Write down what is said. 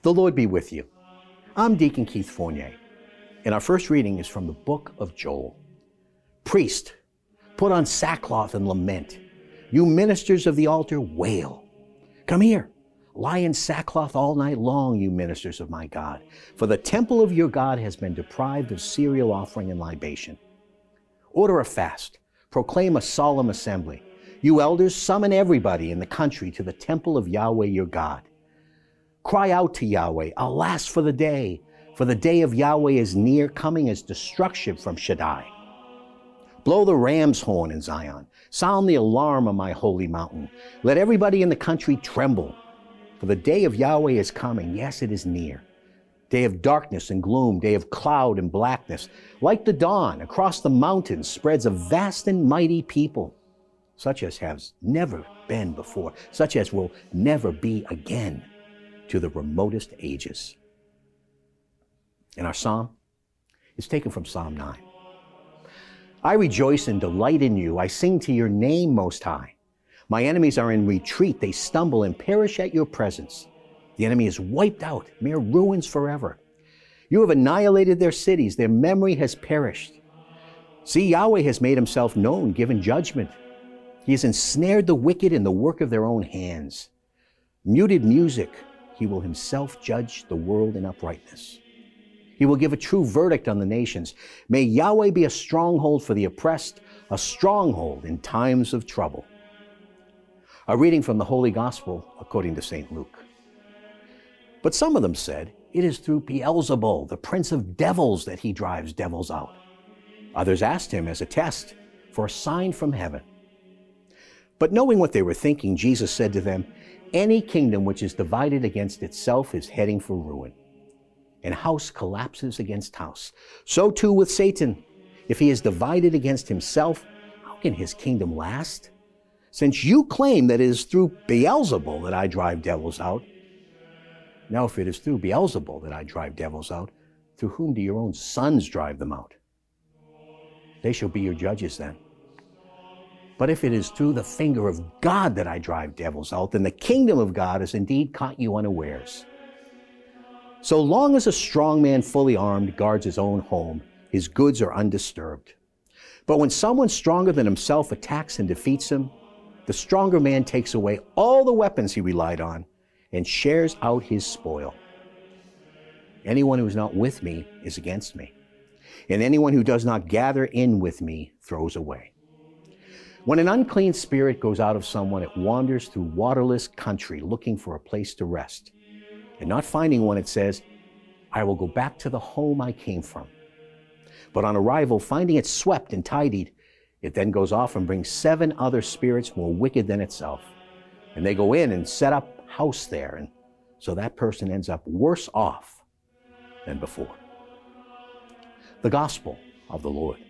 The Lord be with you. I'm Deacon Keith Fournier, and our first reading is from the book of Joel. Priest, put on sackcloth and lament. You ministers of the altar, wail. Come here, lie in sackcloth all night long, you ministers of my God, for the temple of your God has been deprived of cereal offering and libation. Order a fast, proclaim a solemn assembly. You elders, summon everybody in the country to the temple of Yahweh your God. Cry out to Yahweh, alas for the day of Yahweh is near, coming as destruction from Shaddai. Blow the ram's horn in Zion, sound the alarm on my holy mountain. Let everybody in the country tremble, for the day of Yahweh is coming, yes, it is near. Day of darkness and gloom, day of cloud and blackness. Like the dawn, across the mountains spreads a vast and mighty people, such as has never been before, such as will never be again, to the remotest ages. And our psalm is taken from Psalm 9. I rejoice and delight in you. I sing to your name, Most High. My enemies are in retreat. They stumble and perish at your presence. The enemy is wiped out, mere ruins forever. You have annihilated their cities. Their memory has perished. See, Yahweh has made himself known, given judgment. He has ensnared the wicked in the work of their own hands. Muted music, he will himself judge the world in uprightness. He will give a true verdict on the nations. May Yahweh be a stronghold for the oppressed, a stronghold in times of trouble. A reading from the Holy Gospel according to St. Luke. But some of them said, it is through Beelzebul, the prince of devils, that he drives devils out. Others asked him as a test for a sign from heaven. But knowing what they were thinking, Jesus said to them, any kingdom which is divided against itself is heading for ruin, and house collapses against house. So too with Satan. If he is divided against himself, how can his kingdom last? Since you claim that it is through Beelzebul that I drive devils out, now if it is through Beelzebul that I drive devils out, through whom do your own sons drive them out? They shall be your judges then. But if it is through the finger of God that I drive devils out, then the kingdom of God has indeed caught you unawares. So long as a strong man fully armed guards his own home, his goods are undisturbed. But when someone stronger than himself attacks and defeats him, the stronger man takes away all the weapons he relied on and shares out his spoil. Anyone who is not with me is against me, and anyone who does not gather in with me throws away. When an unclean spirit goes out of someone, it wanders through waterless country looking for a place to rest. And not finding one, it says, I will go back to the home I came from. But on arrival, finding it swept and tidied, it then goes off and brings 7 other spirits more wicked than itself. And they go in and set up house there, and so that person ends up worse off than before. The Gospel of the Lord.